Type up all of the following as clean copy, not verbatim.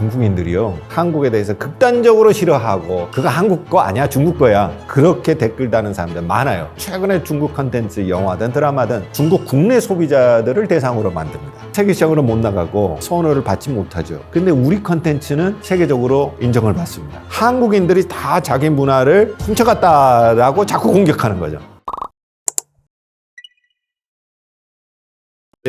중국인들이요, 한국에 대해서 극단적으로 싫어하고 그거 한국 거 아니야, 중국 거야, 그렇게 댓글 다는 사람들 많아요. 최근에 중국 컨텐츠, 영화든 드라마든 중국 국내 소비자들을 대상으로 만듭니다. 세계 시장으로 못 나가고 선호를 받지 못하죠. 근데 우리 컨텐츠는 세계적으로 인정을 받습니다. 한국인들이 다 자기 문화를 훔쳐갔다라고 자꾸 공격하는 거죠.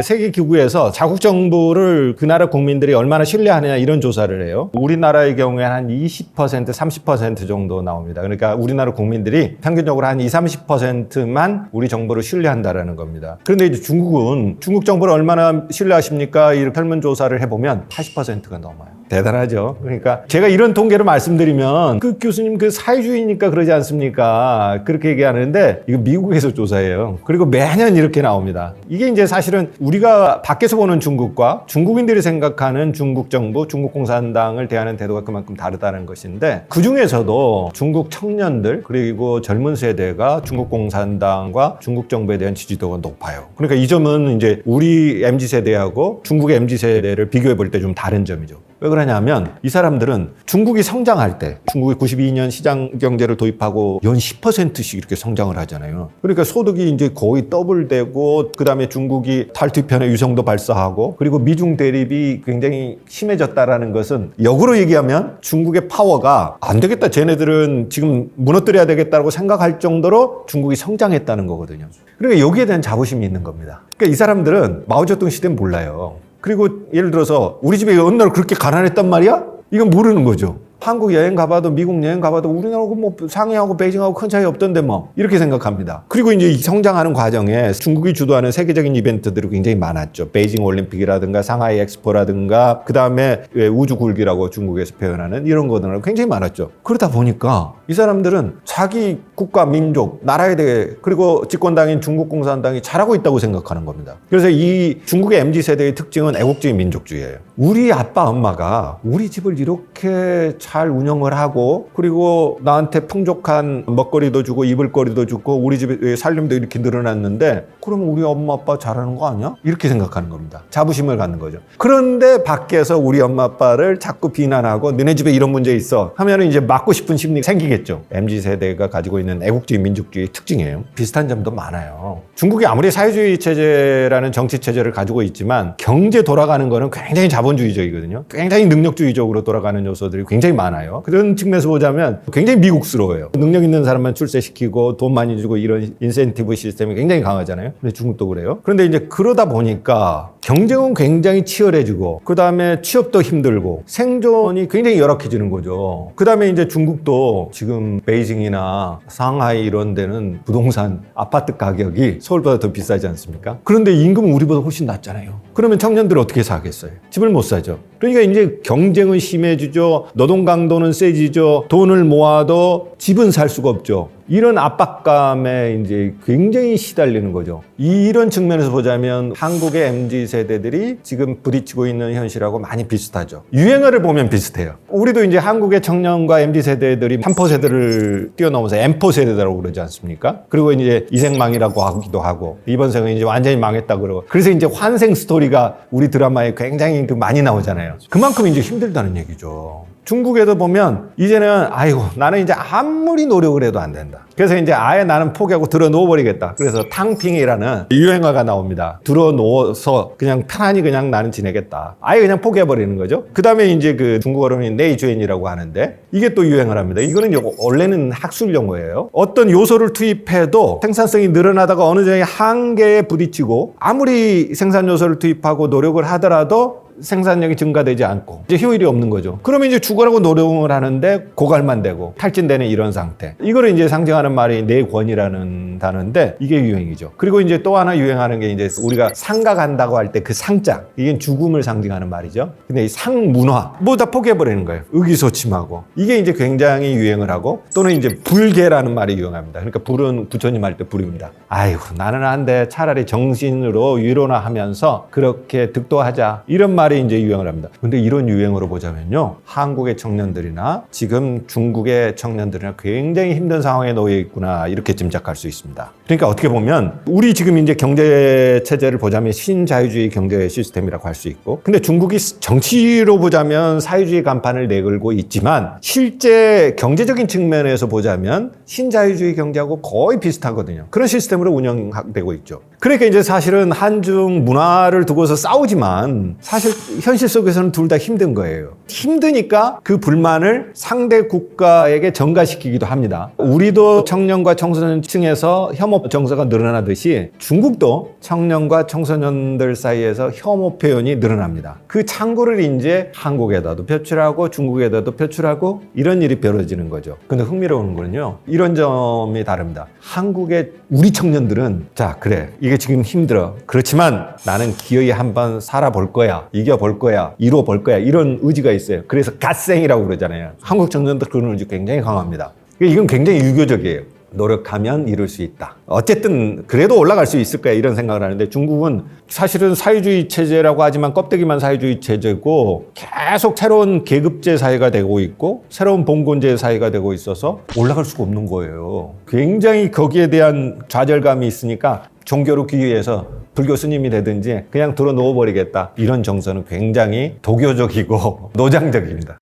세계기구에서 자국 정부를 그 나라 국민들이 얼마나 신뢰하느냐 이런 조사를 해요. 우리나라의 경우에 한 20%, 30% 정도 나옵니다. 그러니까 우리나라 국민들이 평균적으로 한 20, 30%만 우리 정부를 신뢰한다라는 겁니다. 그런데 이제 중국은 중국 정부를 얼마나 신뢰하십니까? 이렇게 설문조사를 해보면 80%가 넘어요. 대단하죠. 그러니까 제가 이런 통계를 말씀드리면 그 교수님 그 사회주의니까 그러지 않습니까? 그렇게 얘기하는데 이거 미국에서 조사해요. 그리고 매년 이렇게 나옵니다. 이게 이제 사실은 우리가 밖에서 보는 중국과 중국인들이 생각하는 중국 정부, 중국 공산당을 대하는 태도가 그만큼 다르다는 것인데, 그 중에서도 중국 청년들 그리고 젊은 세대가 중국 공산당과 중국 정부에 대한 지지도가 높아요. 그러니까 이 점은 이제 우리 MZ세대하고 중국의 MZ세대를 비교해 볼 때 좀 다른 점이죠. 왜 그러냐면 이 사람들은 중국이 성장할 때, 중국이 92년 시장 경제를 도입하고 연 10%씩 이렇게 성장을 하잖아요. 그러니까 소득이 이제 거의 더블되고, 그 다음에 중국이 탈퇴편에 위성도 발사하고, 그리고 미중 대립이 굉장히 심해졌다라는 것은 역으로 얘기하면 중국의 파워가 안 되겠다, 쟤네들은 지금 무너뜨려야 되겠다고 생각할 정도로 중국이 성장했다는 거거든요. 그러니까 여기에 대한 자부심이 있는 겁니다. 그러니까 이 사람들은 마오쩌둥 시대는 몰라요. 그리고 예를 들어서 우리 집에 어느 날 그렇게 가난했단 말이야? 이건 모르는 거죠. 한국 여행 가봐도 미국 여행 가봐도 우리나라하고 뭐 상해하고 베이징하고 큰 차이 없던데 뭐 이렇게 생각합니다. 그리고 이제 성장하는 과정에 중국이 주도하는 세계적인 이벤트들이 굉장히 많았죠. 베이징 올림픽이라든가 상하이 엑스포라든가, 그 다음에 우주 굴기라고 중국에서 표현하는 이런 거들 굉장히 많았죠. 그러다 보니까 이 사람들은 자기 국가, 민족, 나라에 대해, 그리고 집권당인 중국 공산당이 잘하고 있다고 생각하는 겁니다. 그래서 이 중국의 MZ세대의 특징은 애국주의, 민족주의예요. 우리 아빠 엄마가 우리 집을 이렇게 잘 운영을 하고, 그리고 나한테 풍족한 먹거리도 주고 이불거리도 주고 우리 집에 살림도 이렇게 늘어났는데, 그러면 우리 엄마 아빠 잘하는 거 아니야? 이렇게 생각하는 겁니다. 자부심을 갖는 거죠. 그런데 밖에서 우리 엄마 아빠를 자꾸 비난하고 너네 집에 이런 문제 있어 하면 이제 맞고 싶은 심리 생기겠죠. MZ세대가 가지고 있는 애국주의, 민족주의 특징이에요. 비슷한 점도 많아요. 중국이 아무리 사회주의 체제라는 정치 체제를 가지고 있지만 경제 돌아가는 거는 굉장히 자본주의적이거든요. 굉장히 능력주의적으로 돌아가는 요소들이 굉장히 많아요. 그런 측면에서 보자면 굉장히 미국스러워요. 능력 있는 사람만 출세시키고 돈 많이 주고 이런 인센티브 시스템이 굉장히 강하잖아요. 근데 중국도 그래요. 그런데 이제 그러다 보니까 경쟁은 굉장히 치열해지고, 그 다음에 취업도 힘들고 생존이 굉장히 열악해지는 거죠. 그 다음에 이제 중국도 지금 베이징이나 상하이 이런 데는 부동산 아파트 가격이 서울보다 더 비싸지 않습니까? 그런데 임금은 우리보다 훨씬 낮잖아요. 그러면 청년들은 어떻게 사겠어요? 집을 못 사죠. 그러니까 이제 경쟁은 심해지죠. 노동 강도는 세지죠. 돈을 모아도 집은 살 수가 없죠. 이런 압박감에 이제 굉장히 시달리는 거죠. 이런 측면에서 보자면 한국의 MZ세대들이 지금 부딪히고 있는 현실하고 많이 비슷하죠. 유행어를 보면 비슷해요. 우리도 이제 한국의 청년과 MZ세대들이 3포세대를 뛰어넘어서 M포세대라고 그러지 않습니까? 그리고 이제 이생망이라고 하기도 하고, 이번 생은 이제 완전히 망했다 그러고, 그래서 이제 환생 스토리가 우리 드라마에 굉장히 많이 나오잖아요. 그만큼 이제 힘들다는 얘기죠. 중국에도 보면 이제는 아이고 나는 이제 아무리 노력을 해도 안 된다. 그래서 이제 아예 나는 포기하고 들어 놓아버리겠다. 그래서 탕핑이라는 유행어가 나옵니다. 들어 놓아서 그냥 편안히 그냥 나는 지내겠다. 아예 그냥 포기해버리는 거죠. 그 다음에 이제 그 중국어로는 네이주엔이라고 하는데, 이게 또 유행을 합니다. 이거는 원래는 학술 용어예요. 어떤 요소를 투입해도 생산성이 늘어나다가 어느 정도 한계에 부딪히고, 아무리 생산 요소를 투입하고 노력을 하더라도 생산력이 증가되지 않고 이제 효율이 없는 거죠. 그러면 이제 죽으라고 노력을 하는데 고갈만 되고 탈진되는 이런 상태. 이거를 이제 상징하는 말이 내권이라는 단어인데, 이게 유행이죠. 그리고 이제 또 하나 유행하는 게 이제 우리가 상가 간다고 할 때 그 상자, 이게 죽음을 상징하는 말이죠. 근데 이 상문화 뭐 다 포기해버리는 거예요. 의기소침하고. 이게 이제 굉장히 유행을 하고, 또는 이제 불계라는 말이 유행합니다. 그러니까 불은 부처님 할 때 불입니다. 아이고 나는 안 돼. 차라리 정신으로 위로나 하면서 그렇게 득도하자. 이런 말 말이 이제 유행을 합니다. 근데 이런 유행으로 보자면요, 한국의 청년들이나 지금 중국의 청년들이나 굉장히 힘든 상황에 놓여 있구나, 이렇게 짐작할 수 있습니다. 그러니까 어떻게 보면 우리 지금 이제 경제 체제를 보자면 신자유주의 경제 시스템이라고 할 수 있고, 근데 중국이 정치로 보자면 사회주의 간판을 내걸고 있지만 실제 경제적인 측면에서 보자면 신자유주의 경제하고 거의 비슷하거든요. 그런 시스템으로 운영되고 있죠. 그러니까 이제 사실은 한중 문화를 두고서 싸우지만 사실 현실 속에서는 둘 다 힘든 거예요. 힘드니까 그 불만을 상대 국가에게 전가시키기도 합니다. 우리도 청년과 청소년층에서 혐오 정서가 늘어나듯이 중국도 청년과 청소년들 사이에서 혐오 표현이 늘어납니다. 그 창구를 이제 한국에다도 표출하고 중국에다도 표출하고 이런 일이 벌어지는 거죠. 근데 흥미로운 거는요, 이런 점이 다릅니다. 한국의 우리 청년들은 자, 그래, 이게 지금 힘들어. 그렇지만 나는 기어이 한번 살아볼 거야. 이겨볼 거야. 이뤄볼 거야. 이런 의지가 있어요. 그래서 갓생이라고 그러잖아요. 한국 청년들 그런 의지 굉장히 강합니다. 이건 굉장히 유교적이에요. 노력하면 이룰 수 있다. 어쨌든 그래도 올라갈 수 있을 거야, 이런 생각을 하는데, 중국은 사실은 사회주의 체제라고 하지만 껍데기만 사회주의 체제고 계속 새로운 계급제 사회가 되고 있고 새로운 봉건제 사회가 되고 있어서 올라갈 수가 없는 거예요. 굉장히 거기에 대한 좌절감이 있으니까 종교로 귀의해서 불교 스님이 되든지 그냥 들어 놓아버리겠다, 이런 정서는 굉장히 도교적이고 노장적입니다.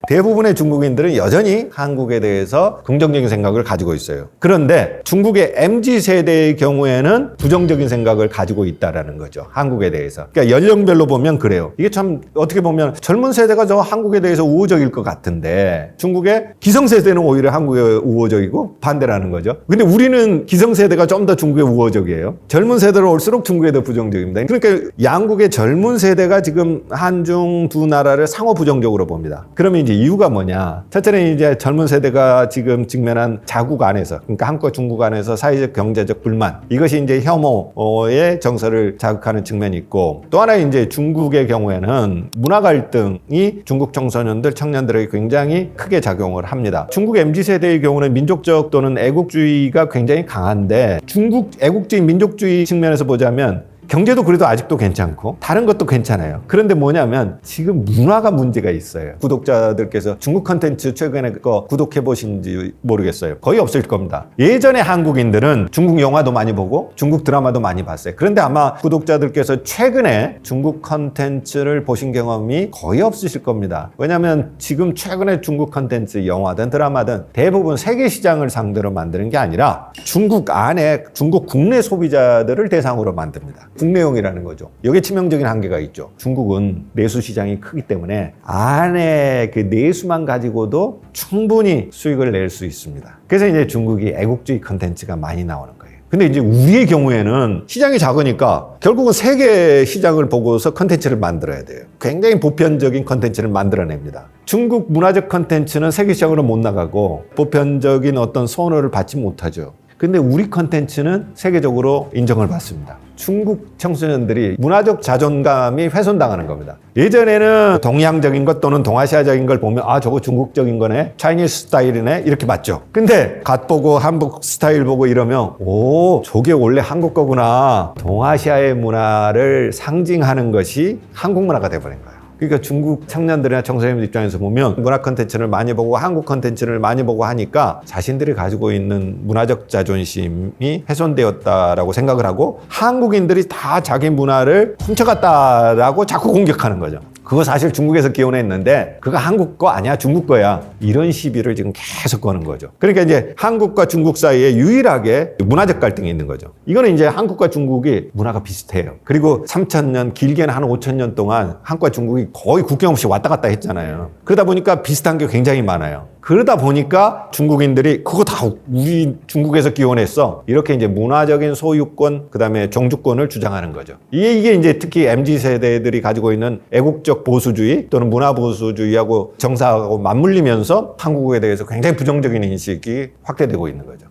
대부분의 중국인들은 여전히 한국에 대해서 긍정적인 생각을 가지고 있어요. 그런데 중국의 MZ세대의 경우에는 부정적인 생각을 가지고 있다는 거죠. 한국에 대해서. 그러니까 연령별로 보면 그래요. 이게 참 어떻게 보면 젊은 세대가 저 한국에 대해서 우호적일 것 같은데 중국의 기성세대는 오히려 한국에 우호적이고 반대라는 거죠. 근데 우리는 기성세대가 좀 더 중국에 우호적이에요. 젊은 세대로 올수록 중국에 더 부정적입니다. 그러니까 양국의 젊은 세대가 지금 한중 두 나라를 상호 부정적으로 봅니다. 그러면 이제 이유가 뭐냐? 첫째는 이제 젊은 세대가 지금 직면한 자국 안에서, 그러니까 한국과 중국 안에서 사회적 경제적 불만, 이것이 이제 혐오의 정서를 자극하는 측면이 있고, 또 하나 이제 중국의 경우에는 문화 갈등이 중국 청소년들, 청년들에게 굉장히 크게 작용을 합니다. 중국 MZ세대의 경우는 민족적 또는 애국주의가 굉장히 강한데, 중국 애국주의, 민족주의 측면에서 보자면 경제도 그래도 아직도 괜찮고 다른 것도 괜찮아요. 그런데 뭐냐면 지금 문화가 문제가 있어요. 구독자들께서 중국 컨텐츠 최근에 거 구독해 보신지 모르겠어요. 거의 없을 겁니다. 예전에 한국인들은 중국 영화도 많이 보고 중국 드라마도 많이 봤어요. 그런데 아마 구독자들께서 최근에 중국 컨텐츠를 보신 경험이 거의 없으실 겁니다. 왜냐하면 지금 최근에 중국 컨텐츠, 영화든 드라마든 대부분 세계 시장을 상대로 만드는 게 아니라 중국 안에 중국 국내 소비자들을 대상으로 만듭니다. 국내용이라는 거죠. 여기에 치명적인 한계가 있죠. 중국은 내수 시장이 크기 때문에 안에 그 내수만 가지고도 충분히 수익을 낼 수 있습니다. 그래서 이제 중국이 애국주의 컨텐츠가 많이 나오는 거예요. 근데 이제 우리의 경우에는 시장이 작으니까 결국은 세계 시장을 보고서 컨텐츠를 만들어야 돼요. 굉장히 보편적인 컨텐츠를 만들어냅니다. 중국 문화적 컨텐츠는 세계 시장으로 못 나가고 보편적인 어떤 선호를 받지 못하죠. 근데 우리 컨텐츠는 세계적으로 인정을 받습니다. 중국 청소년들이 문화적 자존감이 훼손당하는 겁니다. 예전에는 동양적인 것 또는 동아시아적인 걸 보면 아, 저거 중국적인 거네, 차이니스 스타일이네, 이렇게 봤죠. 근데 갓 보고 한국 스타일 보고 이러면 오, 저게 원래 한국 거구나. 동아시아의 문화를 상징하는 것이 한국 문화가 돼버린 거예요. 그러니까 중국 청년들이나 청소년들 입장에서 보면 문화 콘텐츠를 많이 보고 한국 콘텐츠를 많이 보고 하니까 자신들이 가지고 있는 문화적 자존심이 훼손되었다라고 생각을 하고 한국인들이 다 자기 문화를 훔쳐갔다라고 자꾸 공격하는 거죠. 그거 사실 중국에서 기원했는데 그거 한국 거 아니야, 중국 거야, 이런 시비를 지금 계속 거는 거죠. 그러니까 이제 한국과 중국 사이에 유일하게 문화적 갈등이 있는 거죠. 이거는 이제 한국과 중국이 문화가 비슷해요. 그리고 3,000년, 길게는 한 5,000년 동안 한국과 중국이 거의 국경 없이 왔다 갔다 했잖아요. 그러다 보니까 비슷한 게 굉장히 많아요. 그러다 보니까 중국인들이 그거 다 우리 중국에서 기원했어, 이렇게 이제 문화적인 소유권, 그다음에 종주권을 주장하는 거죠. 이게 이제 특히 MZ세대들이 가지고 있는 애국적 보수주의 또는 문화 보수주의하고 정사하고 맞물리면서 한국에 대해서 굉장히 부정적인 인식이 확대되고 있는 거죠.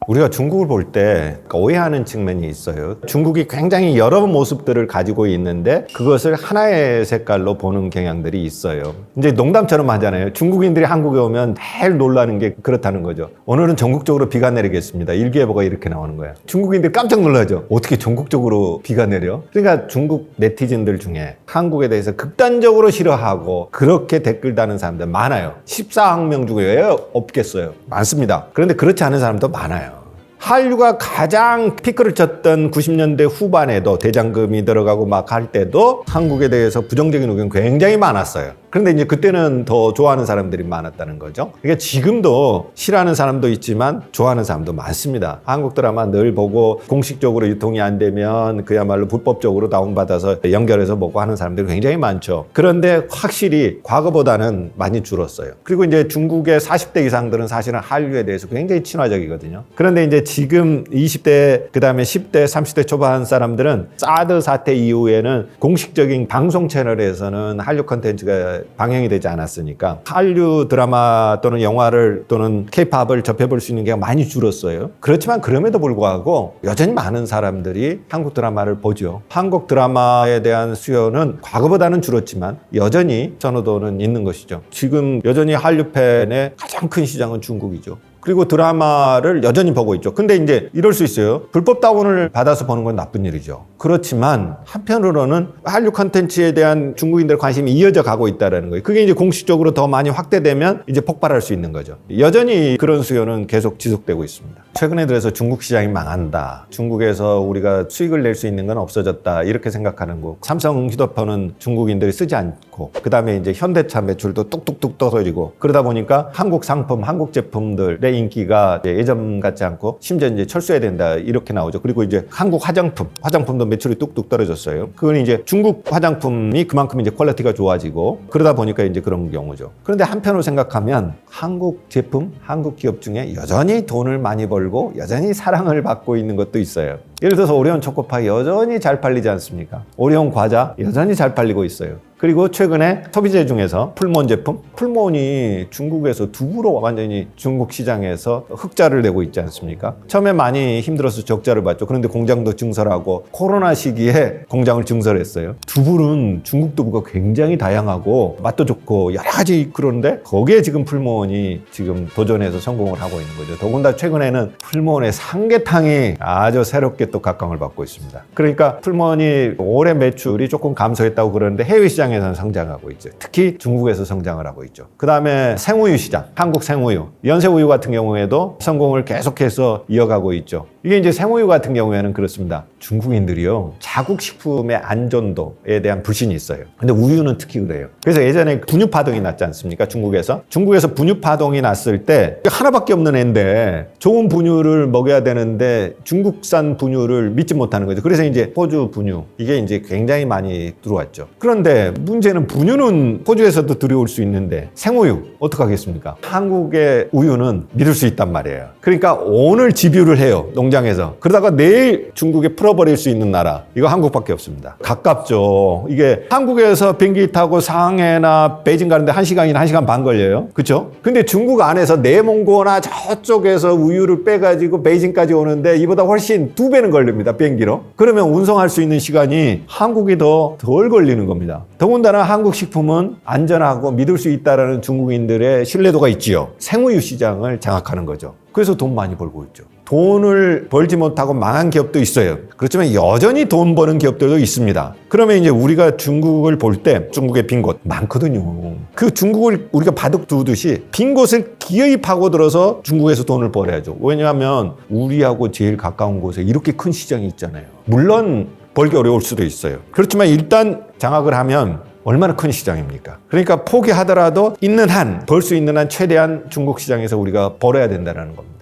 우리가 중국을 볼 때 오해하는 측면이 있어요. 중국이 굉장히 여러 모습들을 가지고 있는데 그것을 하나의 색깔로 보는 경향들이 있어요. 이제 농담처럼 하잖아요. 중국인들이 한국에 오면 제일 놀라는 게 그렇다는 거죠. 오늘은 전국적으로 비가 내리겠습니다. 일기예보가 이렇게 나오는 거예요. 중국인들이 깜짝 놀라죠. 어떻게 전국적으로 비가 내려? 그러니까 중국 네티즌들 중에 한국에 대해서 극단적으로 싫어하고 그렇게 댓글 다는 사람들 많아요. 14학명 중에 왜 없겠어요? 많습니다. 그런데 그렇지 않은 사람도 많아요. 한류가 가장 피크를 쳤던 90년대 후반에도 대장금이 들어가고 막 할 때도 한국에 대해서 부정적인 의견 굉장히 많았어요. 그런데 이제 그때는 더 좋아하는 사람들이 많았다는 거죠. 그러니까 지금도 싫어하는 사람도 있지만 좋아하는 사람도 많습니다. 한국 드라마 늘 보고 공식적으로 유통이 안 되면 그야말로 불법적으로 다운받아서 연결해서 보고 하는 사람들이 굉장히 많죠. 그런데 확실히 과거보다는 많이 줄었어요. 그리고 이제 중국의 40대 이상들은 사실은 한류에 대해서 굉장히 친화적이거든요. 그런데 이제 지금 20대, 그 다음에 10대, 30대 초반 사람들은 사드 사태 이후에는 공식적인 방송 채널에서는 한류 콘텐츠가 방영이 되지 않았으니까 한류 드라마 또는 영화를 또는 케이팝을 접해볼 수 있는 게 많이 줄었어요. 그렇지만 그럼에도 불구하고 여전히 많은 사람들이 한국 드라마를 보죠. 한국 드라마에 대한 수요는 과거보다는 줄었지만 여전히 선호도는 있는 것이죠. 지금 여전히 한류 팬의 가장 큰 시장은 중국이죠. 그리고 드라마를 여전히 보고 있죠. 근데 이제 이럴 수 있어요. 불법 다운을 받아서 보는 건 나쁜 일이죠. 그렇지만 한편으로는 한류 콘텐츠에 대한 중국인들의 관심이 이어져 가고 있다는 거예요. 그게 이제 공식적으로 더 많이 확대되면 이제 폭발할 수 있는 거죠. 여전히 그런 수요는 계속 지속되고 있습니다. 최근에 들어서 중국 시장이 망한다. 중국에서 우리가 수익을 낼 수 있는 건 없어졌다. 이렇게 생각하는 거. 삼성 휴대폰은 중국인들이 쓰지 않고 그다음에 이제 현대차 매출도 뚝뚝뚝 떨어지고 그러다 보니까 한국 상품, 한국 제품들의 인기가 예전 같지 않고 심지어 이제 철수해야 된다 이렇게 나오죠. 그리고 이제 한국 화장품도 매출이 뚝뚝 떨어졌어요. 그건 이제 중국 화장품이 그만큼 이제 퀄리티가 좋아지고 그러다 보니까 이제 그런 경우죠. 그런데 한편으로 생각하면 한국 제품, 한국 기업 중에 여전히 돈을 많이 벌고 여전히 사랑을 받고 있는 것도 있어요. 예를 들어서 오리온 초코파이 여전히 잘 팔리지 않습니까? 오리온 과자 여전히 잘 팔리고 있어요. 그리고 최근에 소비재 중에서 풀몬 제품, 풀몬이 중국에서 두부로 완전히 중국 시장에서 흑자를 내고 있지 않습니까? 처음에 많이 힘들어서 적자를 봤죠. 그런데 공장도 증설하고 코로나 시기에 공장을 증설했어요. 두부는 중국 두부가 굉장히 다양하고 맛도 좋고 여러 가지 그런데 거기에 지금 풀몬이 지금 도전해서 성공을 하고 있는 거죠. 더군다나 최근에는 풀몬의 삼계탕이 아주 새롭게 또 각광을 받고 있습니다. 그러니까 풀몬이 올해 매출이 조금 감소했다고 그러는데 해외 시장에서는 성장하고 있죠. 특히 중국에서 성장을 하고 있죠. 그 다음에 생우유 시장, 한국 생우유, 연세우유 같은 경우에도 성공을 계속해서 이어가고 있죠. 이게 이제 생우유 같은 경우에는 그렇습니다. 중국인들이요, 자국 식품의 안전도에 대한 불신이 있어요. 근데 우유는 특히 그래요. 그래서 예전에 분유파동이 났지 않습니까? 중국에서 분유파동이 났을 때 하나밖에 없는 애인데 좋은 분유를 먹여야 되는데 중국산 분유를 믿지 못하는 거죠. 그래서 이제 호주 분유, 이게 이제 굉장히 많이 들어왔죠. 그런데 문제는 분유는 호주에서도 들여올 수 있는데 생우유 어떡하겠습니까? 한국의 우유는 믿을 수 있단 말이에요. 그러니까 오늘 집유를 해요, 농장에서. 그러다가 내일 중국에 풀어버릴 수 있는 나라, 이거 한국밖에 없습니다. 가깝죠. 이게 한국에서 비행기 타고 상해나 베이징 가는데 1시간이나 1시간 반 걸려요. 그렇죠? 근데 중국 안에서 내몽고나 저쪽에서 우유를 빼가지고 베이징까지 오는데 이보다 훨씬 2배는 걸립니다, 비행기로. 그러면 운송할 수 있는 시간이 한국이 더 덜 걸리는 겁니다. 더군다나 한국 식품은 안전하고 믿을 수 있다는 중국인들의 신뢰도가 있지요. 생우유 시장을 장악하는 거죠. 그래서 돈 많이 벌고 있죠. 돈을 벌지 못하고 망한 기업도 있어요. 그렇지만 여전히 돈 버는 기업들도 있습니다. 그러면 이제 우리가 중국을 볼 때 중국의 빈 곳 많거든요. 그 중국을 우리가 바둑 두듯이 빈 곳을 기어이 파고들어서 중국에서 돈을 벌어야죠. 왜냐하면 우리하고 제일 가까운 곳에 이렇게 큰 시장이 있잖아요. 물론 벌기 어려울 수도 있어요. 그렇지만 일단 장악을 하면 얼마나 큰 시장입니까? 그러니까 포기하더라도 있는 한, 벌 수 있는 한 최대한 중국 시장에서 우리가 벌어야 된다는 겁니다.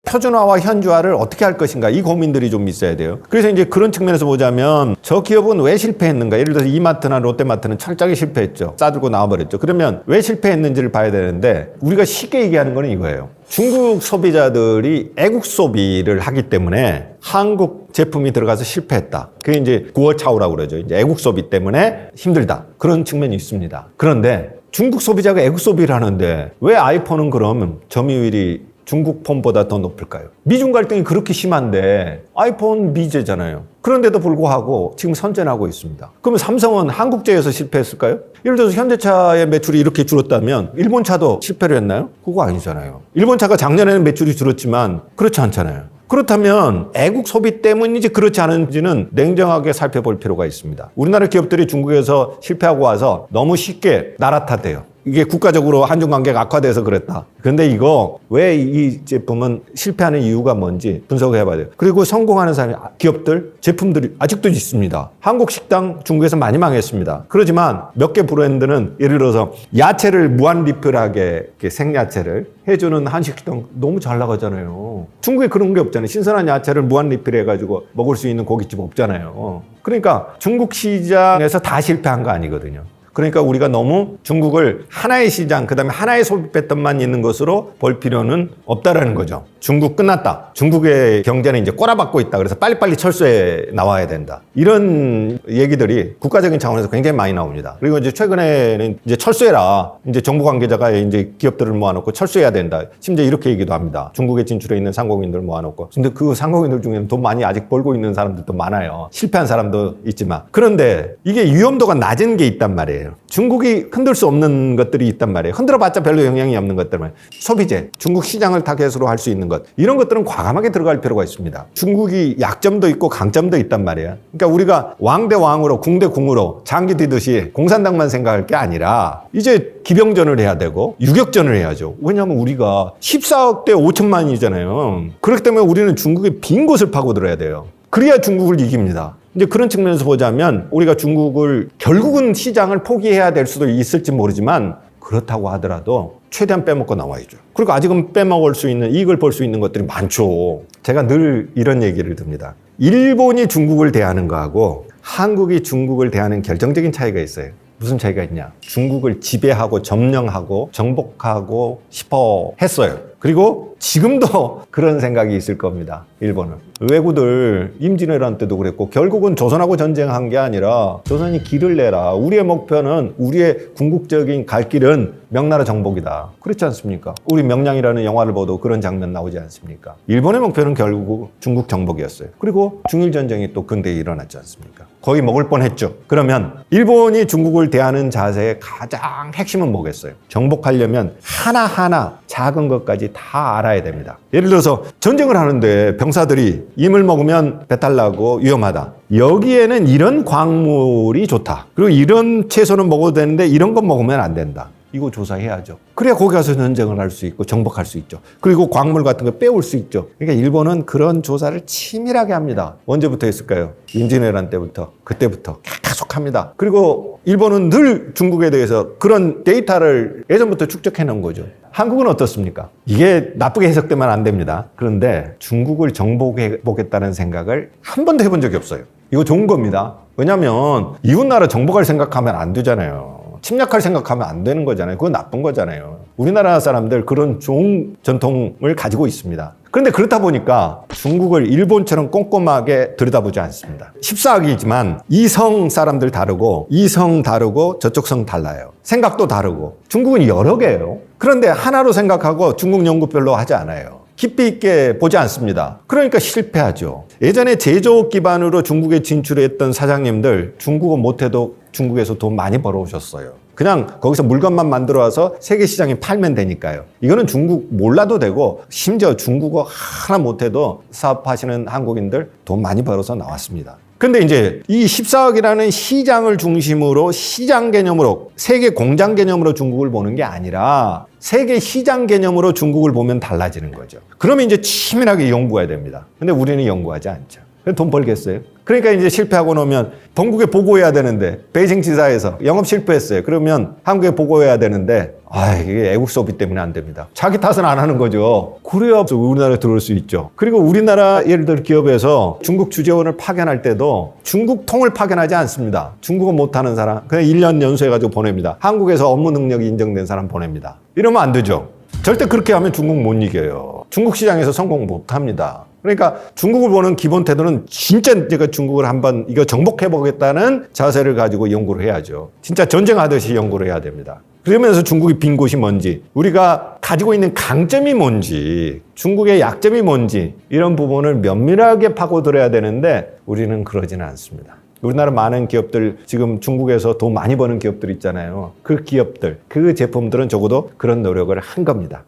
표준화와 현주화를 어떻게 할 것인가, 이 고민들이 좀 있어야 돼요. 그래서 이제 그런 측면에서 보자면 저 기업은 왜 실패했는가? 예를 들어서 이마트나 롯데마트는 철저하게 실패했죠. 싸들고 나와버렸죠. 그러면 왜 실패했는지를 봐야 되는데 우리가 쉽게 얘기하는 거는 이거예요. 중국 소비자들이 애국 소비를 하기 때문에 한국 제품이 들어가서 실패했다. 그게 이제 구어차오라고 그러죠. 이제 애국 소비 때문에 힘들다. 그런 측면이 있습니다. 그런데 중국 소비자가 애국 소비를 하는데 왜 아이폰은 그럼 점유율이 중국 폰보다 더 높을까요? 미중 갈등이 그렇게 심한데 아이폰 미제잖아요. 그런데도 불구하고 지금 선전하고 있습니다. 그러면 삼성은 한국제에서 실패했을까요? 예를 들어서 현대차의 매출이 이렇게 줄었다면 일본 차도 실패를 했나요? 그거 아니잖아요. 일본 차가 작년에는 매출이 줄었지만 그렇지 않잖아요. 그렇다면 애국 소비 때문인지 그렇지 않은지는 냉정하게 살펴볼 필요가 있습니다. 우리나라 기업들이 중국에서 실패하고 와서 너무 쉽게 나라 탓해요. 이게 국가적으로 한중 관계가 악화돼서 그랬다. 그런데 이거 왜 이 제품은 실패하는 이유가 뭔지 분석을 해봐야 돼요. 그리고 성공하는 사람이 기업들, 제품들이 아직도 있습니다. 한국 식당 중국에서 많이 망했습니다. 그렇지만 몇 개 브랜드는 예를 들어서 야채를 무한 리필하게 생야채를 해주는 한식식당 너무 잘 나가잖아요. 중국에 그런 게 없잖아요. 신선한 야채를 무한 리필해가지고 먹을 수 있는 고깃집 없잖아요. 그러니까 중국 시장에서 다 실패한 거 아니거든요. 그러니까 우리가 너무 중국을 하나의 시장, 그다음에 하나의 소비 패턴만 있는 것으로 볼 필요는 없다라는 거죠. 중국 끝났다. 중국의 경제는 이제 꼬라박고 있다. 그래서 빨리빨리 철수해 나와야 된다. 이런 얘기들이 국가적인 차원에서 굉장히 많이 나옵니다. 그리고 이제 최근에는 이제 철수해라. 이제 정부 관계자가 이제 기업들을 모아놓고 철수해야 된다. 심지어 이렇게 얘기도 합니다. 중국에 진출해 있는 상공인들 모아놓고. 근데 그 상공인들 중에는 돈 많이 아직 벌고 있는 사람들도 많아요. 실패한 사람도 있지만. 그런데 이게 위험도가 낮은 게 있단 말이에요. 중국이 흔들 수 없는 것들이 있단 말이에요. 흔들어봤자 별로 영향이 없는 것들만. 소비재, 중국 시장을 타겟으로 할 수 있는 것. 이런 것들은 과감하게 들어갈 필요가 있습니다. 중국이 약점도 있고 강점도 있단 말이에요. 그러니까 우리가 왕 대 왕으로 궁 대 궁으로 장기 뛰듯이 공산당만 생각할 게 아니라 이제 기병전을 해야 되고 유격전을 해야죠. 왜냐하면 우리가 14억 대 5천만이잖아요. 그렇기 때문에 우리는 중국의 빈 곳을 파고들어야 돼요. 그래야 중국을 이깁니다. 이제 그런 측면에서 보자면 우리가 중국을 결국은 시장을 포기해야 될 수도 있을지 모르지만 그렇다고 하더라도 최대한 빼먹고 나와야죠. 그리고 아직은 빼먹을 수 있는 이익을 볼 수 있는 것들이 많죠. 제가 늘 이런 얘기를 듭니다. 일본이 중국을 대하는 거하고 한국이 중국을 대하는 결정적인 차이가 있어요. 무슨 차이가 있냐? 중국을 지배하고 점령하고 정복하고 싶어 했어요. 그리고 지금도 그런 생각이 있을 겁니다. 일본은. 왜구들 임진왜란 때도 그랬고 결국은 조선하고 전쟁한 게 아니라 조선이 길을 내라. 우리의 목표는 우리의 궁극적인 갈 길은 명나라 정복이다. 그렇지 않습니까? 우리 명량이라는 영화를 봐도 그런 장면 나오지 않습니까? 일본의 목표는 결국 중국 정복이었어요. 그리고 중일전쟁이 또 근대에 일어났지 않습니까? 거의 먹을 뻔했죠. 그러면 일본이 중국을 대하는 자세의 가장 핵심은 뭐겠어요? 정복하려면 하나하나 작은 것까지 다 알아야 됩니다. 예를 들어서 전쟁을 하는데 병사들이 임을 먹으면 배탈 나고 위험하다. 여기에는 이런 광물이 좋다. 그리고 이런 채소는 먹어도 되는데 이런 건 먹으면 안 된다. 이거 조사해야죠. 그래야 거기 가서 전쟁을 할 수 있고 정복할 수 있죠. 그리고 광물 같은 거 빼올 수 있죠. 그러니까 일본은 그런 조사를 치밀하게 합니다. 언제부터 했을까요? 임진왜란 때부터, 그때부터 계속합니다. 그리고 일본은 늘 중국에 대해서 그런 데이터를 예전부터 축적해 놓은 거죠. 한국은 어떻습니까? 이게 나쁘게 해석되면 안 됩니다. 그런데 중국을 정복해 보겠다는 생각을 한 번도 해본 적이 없어요. 이거 좋은 겁니다. 왜냐하면 이웃나라 정복할 생각하면 안 되잖아요. 침략할 생각하면 안 되는 거잖아요. 그건 나쁜 거잖아요. 우리나라 사람들 그런 좋은 전통을 가지고 있습니다. 그런데 그렇다 보니까 중국을 일본처럼 꼼꼼하게 들여다보지 않습니다. 14억이지만 이 성 사람들 다르고 이 성 다르고 저쪽 성 달라요. 생각도 다르고 중국은 여러 개예요. 그런데 하나로 생각하고 중국 연구 별로 하지 않아요. 깊이 있게 보지 않습니다. 그러니까 실패하죠. 예전에 제조업 기반으로 중국에 진출했던 사장님들 중국어 못해도 중국에서 돈 많이 벌어오셨어요. 그냥 거기서 물건만 만들어 와서 세계 시장에 팔면 되니까요. 이거는 중국 몰라도 되고 심지어 중국어 하나 못해도 사업하시는 한국인들 돈 많이 벌어서 나왔습니다. 근데 이제 이 14억이라는 시장을 중심으로 시장 개념으로 세계 공장 개념으로 중국을 보는 게 아니라 세계 시장 개념으로 중국을 보면 달라지는 거죠. 그러면 이제 치밀하게 연구해야 됩니다. 근데 우리는 연구하지 않죠. 돈 벌겠어요? 그러니까 이제 실패하고 나면 본국에 보고해야 되는데 베이징 지사에서 영업 실패했어요. 그러면 한국에 보고해야 되는데 이게 애국 소비 때문에 안 됩니다. 자기 탓은 안 하는 거죠. 그래야 우리나라에 들어올 수 있죠. 그리고 우리나라 예를 들어 기업에서 중국 주재원을 파견할 때도 중국 통을 파견하지 않습니다. 중국어 못하는 사람 그냥 1년 연수해가지고 보냅니다. 한국에서 업무 능력이 인정된 사람 보냅니다. 이러면 안 되죠. 절대 그렇게 하면 중국 못 이겨요. 중국 시장에서 성공 못합니다. 그러니까 중국을 보는 기본 태도는 진짜 제가 중국을 한번 이거 정복해보겠다는 자세를 가지고 연구를 해야죠. 진짜 전쟁하듯이 연구를 해야 됩니다. 그러면서 중국이 빈 곳이 뭔지, 우리가 가지고 있는 강점이 뭔지, 중국의 약점이 뭔지 이런 부분을 면밀하게 파고들어야 되는데 우리는 그러지는 않습니다. 우리나라 많은 기업들, 지금 중국에서 돈 많이 버는 기업들 있잖아요. 그 기업들, 그 제품들은 적어도 그런 노력을 한 겁니다.